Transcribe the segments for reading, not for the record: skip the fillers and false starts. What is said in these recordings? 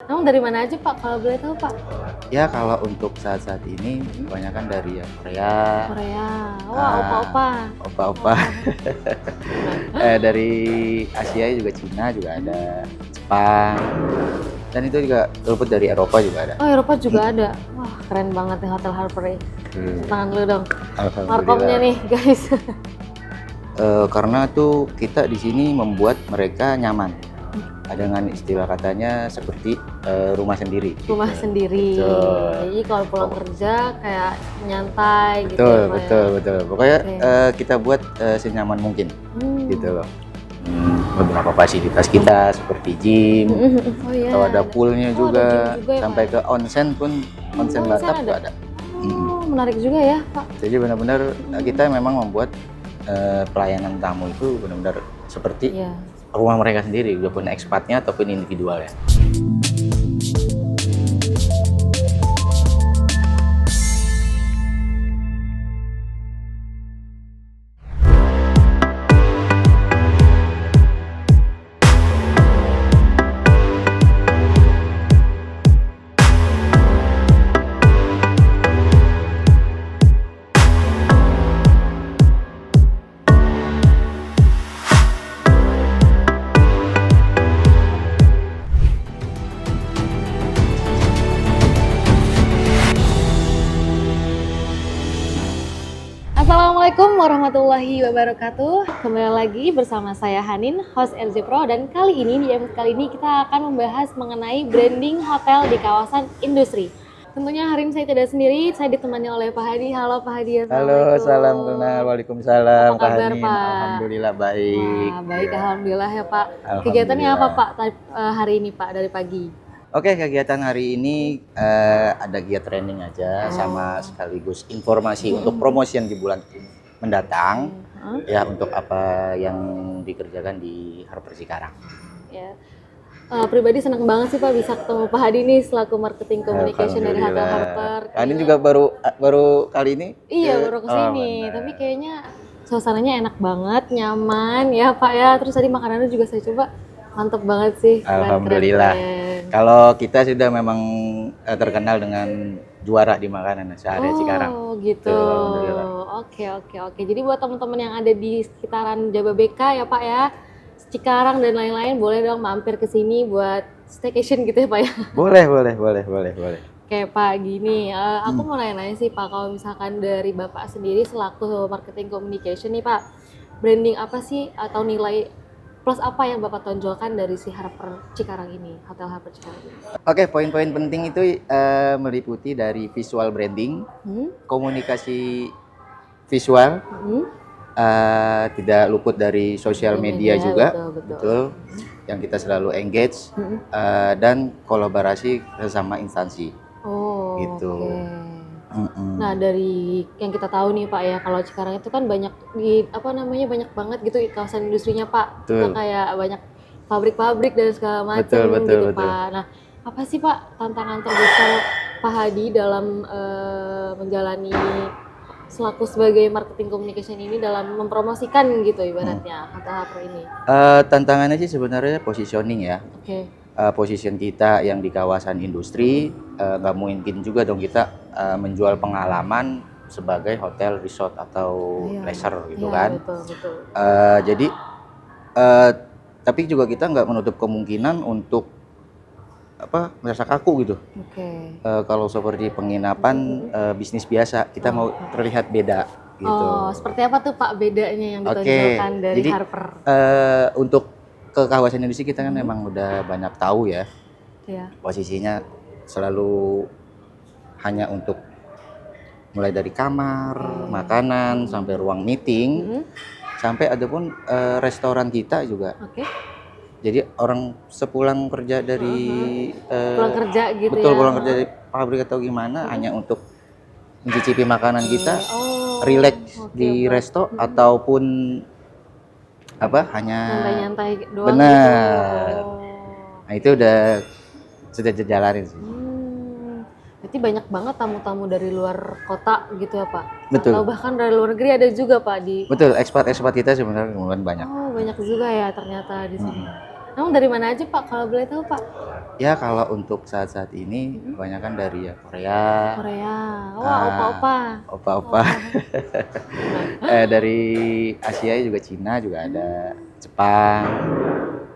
Emang dari mana aja Pak, kalau boleh tahu Pak? Ya kalau untuk saat-saat ini kebanyakan dari yang Korea, Korea. Wah, ah, opa-opa. opa-opa. Wah. Dari Asia juga Cina juga ada, Jepang, dan itu juga luput dari Eropa juga ada. Oh, Eropa juga ada. Wah, keren banget nih Hotel Harper ini. Tangan dulu dong. Markomnya Alhamdulillah. nih, guys. Karena tuh kita di sini membuat mereka nyaman. Dengan istilah katanya seperti rumah sendiri. Rumah gitu. sendiri. Betul. Jadi kalau pulang kerja kayak nyantai gitu Betul, ya Pak ya. betul. Pokoknya Oke. kita buat senyaman mungkin, gitu Hmm. loh. Beberapa fasilitas kita seperti gym, Oh iya. atau ada poolnya Oh, ada juga, gym juga ya Pak sampai ya? ke onsen pun, onsen Onsen bathtub tuh ada? ada. Mm. Oh, menarik juga ya Pak. Jadi benar-benar kita memang membuat pelayanan tamu itu benar-benar seperti Iya. rumah mereka sendiri, walaupun ekspatnya ataupun individual ya. Assalamualaikum warahmatullahi wabarakatuh. Kembali lagi bersama saya Hanin, host RJ Pro, dan kali ini di episode kali ini kita akan membahas mengenai branding hotel di kawasan industri. Tentunya hari ini saya tidak sendiri, saya ditemani oleh Pak Hadi. Halo Pak Hadi, Halo, assalamualaikum. salam kenal. Waalaikumsalam, Apa Kak kabar Hanin. Pak? Alhamdulillah baik. Wah, baik, Ya. alhamdulillah ya Pak. Alhamdulillah. Kegiatannya apa Pak hari ini Pak dari pagi? Oke, kegiatan hari ini ada giat training aja, sama sekaligus informasi untuk promosian di bulan mendatang, ya untuk apa yang dikerjakan di Harper Cikarang. Ya. Pribadi senang banget sih Pak bisa ketemu Pak Hadi nih selaku marketing communication dari Hotel Harper. Ini juga baru kali ini? Iya, baru kesini, benar. tapi kayaknya suasananya enak banget, nyaman ya Pak ya. Terus tadi makanannya juga saya coba, mantep banget sih. Keren, Alhamdulillah. keren, keren. Kalau kita sudah memang terkenal dengan juara di makanan se-area Cikarang. Oh gitu. Alhamdulillah. Oke. Jadi buat teman-teman yang ada di sekitaran Jababeka ya Pak ya, Cikarang dan lain-lain, boleh dong mampir ke sini buat staycation gitu ya Pak ya. Boleh. Oke Pak, gini, aku mau nanya-nanya sih Pak, kalau misalkan dari Bapak sendiri selaku marketing communication nih Pak, branding apa sih atau nilai plus apa yang Bapak tonjolkan dari si Harper Cikarang ini, Hotel Harper Cikarang ini? Oke, poin-poin penting itu meliputi dari visual branding, komunikasi visual, tidak luput dari sosial media juga, betul, yang kita selalu engage, dan kolaborasi bersama instansi. Oh, gitu. oke. Nah, dari yang kita tahu nih Pak ya, kalau Cikarang itu kan banyak banyak banget gitu kawasan industrinya Pak. Itu kayak banyak pabrik-pabrik dan segala macam gitu Pak. Nah, apa sih Pak tantangan terbesar Pak Hadi dalam menjalani selaku sebagai marketing communication ini dalam mempromosikan gitu ibaratnya Hotel Harper ini? Tantangannya sih sebenarnya positioning ya. Oke. Position kita yang di kawasan industri, nggak mungkin juga dong kita menjual pengalaman sebagai hotel, resort atau leisure gitu kan. Betul. Jadi tapi juga kita nggak menutup kemungkinan untuk merasa kaku gitu. Kalau seperti penginapan bisnis biasa, kita mau terlihat beda gitu. Oh, seperti apa tuh Pak bedanya yang ditonjolkan dari jadi, Harper? Untuk ke kawasan industri kita kan memang udah banyak tahu ya. Posisinya selalu hanya untuk mulai dari kamar, makanan, sampai ruang meeting, sampai ada pun restoran kita juga. Jadi orang sepulang kerja dari pulang kerja gitu pulang kerja dari pabrik atau gimana, hanya untuk mencicipi makanan kita, relax di resto ataupun hanya nyantai doang benar gitu. Nah itu sudah dijalanin sih. Berarti banyak banget tamu-tamu dari luar kota gitu ya Pak? Betul. Atau bahkan dari luar negeri ada juga Pak di? Betul, ekspat kita sebenarnya kemudian banyak. Oh, banyak juga ya ternyata di sini. Emang dari mana aja Pak kalau boleh tahu Pak? Ya kalau untuk saat-saat ini kebanyakan dari ya Korea. Korea. Wah, opa-opa. Opa-opa. Dari Asia juga Cina juga ada, Jepang.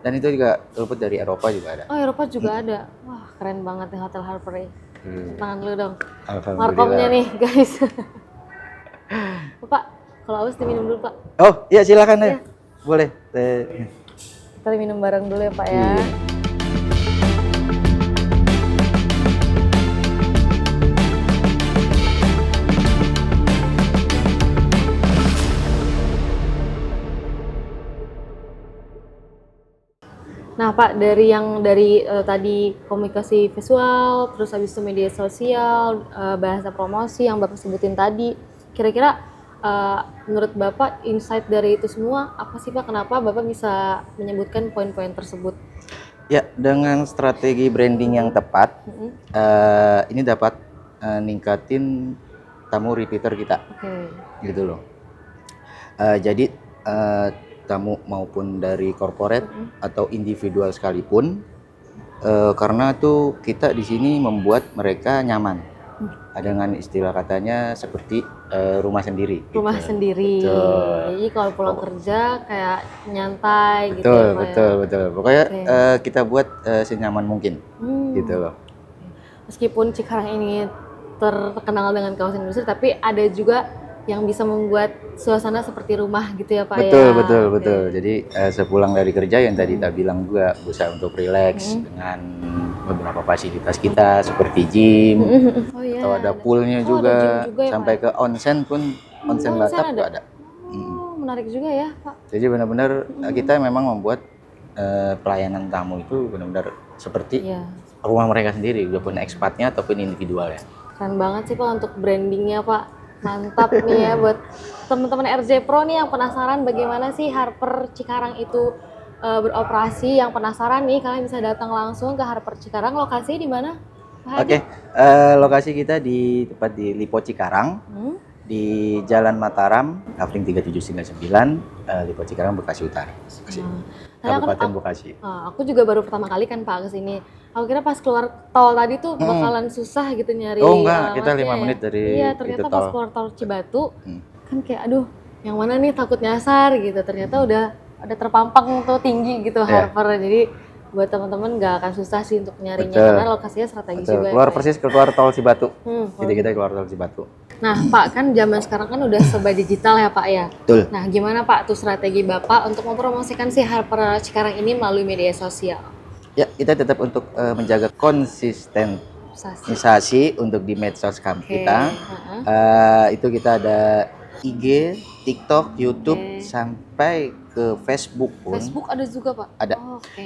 Dan itu juga rumput dari Eropa juga ada. Oh, Eropa juga ada. Wah, keren banget nih Hotel Harper ini. Tangan dulu dong. Alhamdulillah. Markomnya nih, guys. Pak, kalau haus diminum dulu, Pak. Oh, iya silakan ya. Iya. Boleh. Kita minum bareng dulu ya, Pak ya. Iya. Nah, Pak, dari tadi komunikasi visual, terus habis itu media sosial, bahasa promosi yang Bapak sebutin tadi, kira-kira menurut Bapak insight dari itu semua apa sih Pak? Kenapa Bapak bisa menyebutkan poin-poin tersebut? Ya, dengan strategi branding yang tepat, ini dapat ningkatin tamu repeater kita, gitu loh. Jadi tamu maupun dari corporate atau individual sekalipun, karena tuh kita di sini membuat mereka nyaman. Dengan istilah katanya seperti rumah sendiri. Rumah gitu. sendiri. Betul. Jadi kalau pulang kerja kayak nyantai gitu Betul, ya Pak betul, ya? betul. Pokoknya kita buat senyaman mungkin, gitu loh. Meskipun Cikarang ini terkenal dengan kawasan industri, tapi ada juga yang bisa membuat suasana seperti rumah gitu ya Pak Betul, ya? betul, betul. Jadi sepulang dari kerja yang tadi kita bilang juga bisa untuk relax dengan beberapa fasilitas kita seperti gym, Oh iya. atau ada poolnya ada juga, gym juga ya, sampai Pak? ke onsen pun, onsen onsen bathtub ada? juga ada. Oh, menarik juga ya Pak. Jadi benar-benar kita memang membuat pelayanan tamu itu benar-benar seperti rumah mereka sendiri, walaupun ekspatnya ataupun individual ya. Keren banget sih Pak untuk brandingnya Pak. Mantap nih ya buat teman-teman RJ Pro nih yang penasaran bagaimana sih Harper Cikarang itu beroperasi. Yang penasaran nih kalian bisa datang langsung ke Harper Cikarang. Lokasinya di mana? Oke, lokasi kita di tepat di Lipo Cikarang, di Jalan Mataram, Kafling 3799, Lipo Cikarang, Bekasi Utara. Kabupaten Bekasi. Aku juga baru pertama kali kan Pak kesini. Aku kira pas keluar tol tadi tuh bakalan susah gitu nyari. Oh enggak, kita 5 menit dari Iya, ternyata itu pas tol. keluar tol Cibatu kan kayak aduh, yang mana nih takut nyasar gitu. Ternyata udah terpampang tuh tinggi gitu Harper. Jadi buat teman-teman nggak akan susah sih untuk nyarinya karena lokasinya strategis juga. Keluar persis keluar tol Cibatu. Jadi kita keluar tol Cibatu. Nah Pak, kan zaman sekarang kan udah serba digital ya Pak ya. Betul. Nah gimana Pak tuh strategi Bapak untuk mempromosikan si Harper Cikarang ini melalui media sosial? Ya, kita tetap untuk menjaga konsistenisasi untuk di medsos kita. Itu kita ada IG, TikTok, YouTube, sampai ke Facebook pun. Facebook ada juga Pak? Ada.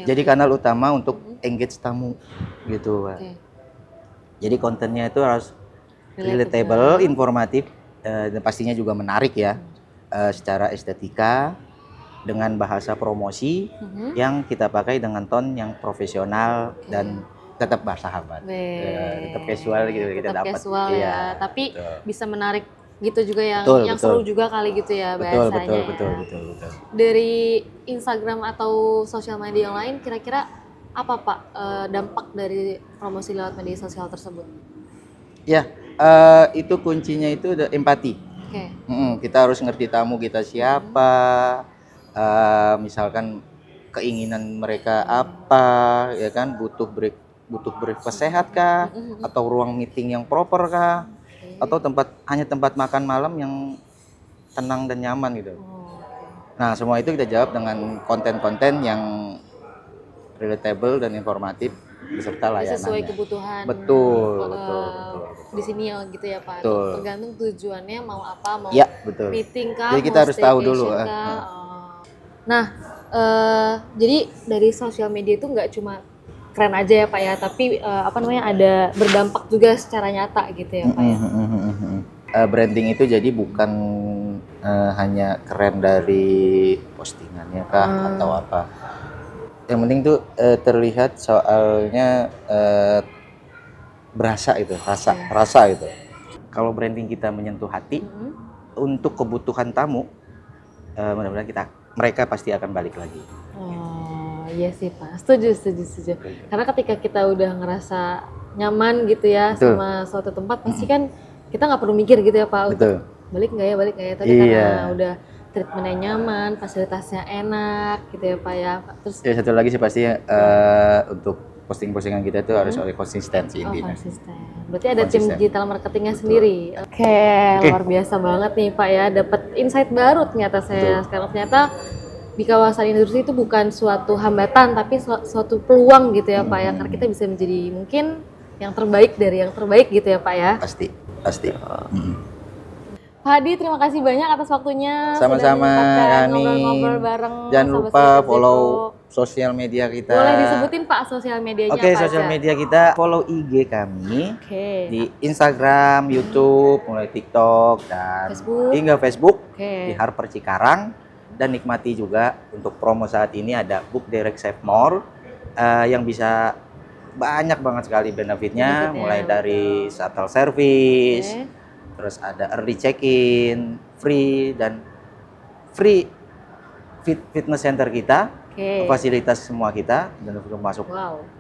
Jadi kanal utama untuk engage tamu gitu Pak. Jadi kontennya itu harus relatable, informatif, dan pastinya juga menarik ya, secara estetika, dengan bahasa promosi yang kita pakai dengan tone yang profesional dan tetap bersahabat, tetap casual gitu kita dapat. Casual ya, tapi bisa menarik gitu juga yang betul. seru juga kali gitu ya bahasanya. Betul. Dari Instagram atau sosial media yang lain, kira-kira apa Pak dampak dari promosi lewat media sosial tersebut? Ya, itu kuncinya itu empati. Kita harus ngerti tamu kita siapa. Misalkan keinginan mereka apa, ya kan, butuh breakfast sehat kah, atau ruang meeting yang proper kah, atau hanya tempat makan malam yang tenang dan nyaman gitu. Nah, semua itu kita jawab dengan konten-konten yang relatable dan informatif beserta layanannya. Sesuai kebutuhan. Betul. Di sini ya gitu ya Pak. Tergantung tujuannya mau apa, mau meeting kah, jadi kita harus tahu dulu. Nah, jadi dari sosial media itu nggak cuma keren aja ya Pak ya, tapi ada berdampak juga secara nyata gitu ya Pak ya. Branding itu jadi bukan hanya keren dari postingannya kah atau apa. Yang penting tuh terlihat soalnya berasa itu, rasa itu. Kalau branding kita menyentuh hati, untuk kebutuhan tamu, mudah-mudahan mereka pasti akan balik lagi. iya sih Pak, setuju. Karena ketika kita udah ngerasa nyaman gitu ya Betul. sama suatu tempat, pasti kan kita nggak perlu mikir gitu ya Pak, Betul. balik nggak ya, tapi karena udah treatmentnya nyaman, fasilitasnya enak gitu ya Pak ya. Terus ya satu lagi sih pasti untuk posting-postingan kita itu harus konsisten sih intinya. Konsisten. Berarti ada tim digital marketingnya sendiri. Oke, luar biasa banget nih Pak ya, dapat insight baru ternyata saya sekarang. Ternyata di kawasan industri itu bukan suatu hambatan, tapi suatu peluang gitu ya Pak ya, karena kita bisa menjadi mungkin yang terbaik dari yang terbaik gitu ya Pak ya. Pasti. Pak Hadi, terima kasih banyak atas waktunya. Sama-sama, Hani. Ngobrol-ngobrol bareng. Jangan lupa follow sosial media kita. Boleh disebutin Pak sosial medianya apa aja? Sosial media kita follow IG kami di Instagram, YouTube, mulai TikTok dan hingga Facebook di Harper Cikarang. Dan nikmati juga untuk promo saat ini ada Book Direct Save More yang bisa banyak banget sekali benefitnya, mulai dari shuttle service. Terus ada early check-in, free fitness center kita, fasilitas semua kita, dan untuk masuk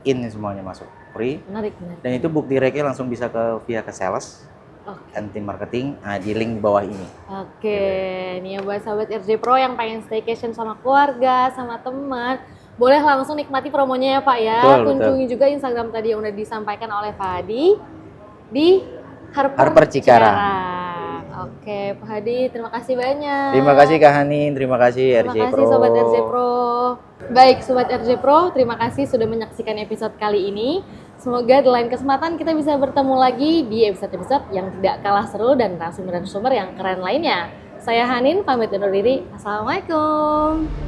ini semuanya masuk free. Menarik. Dan itu Book Direct-nya langsung bisa via ke sales dan tim marketing di link di bawah ini. Nih ya buat sahabat RJ Pro yang pengen staycation sama keluarga, sama teman, boleh langsung nikmati promonya ya Pak ya. Kunjungi juga Instagram tadi yang udah disampaikan oleh Pak Hadi di Harper Cikarang. Oke, Pak Hadi, terima kasih banyak. Terima kasih Kak Hanin, terima kasih RJ Pro. Terima kasih Sobat RJ Pro. Baik, Sobat RJ Pro, terima kasih sudah menyaksikan episode kali ini. Semoga di lain kesempatan kita bisa bertemu lagi di episode-episode yang tidak kalah seru dan narasumber yang keren lainnya. Saya Hanin, pamit undur diri. Assalamualaikum.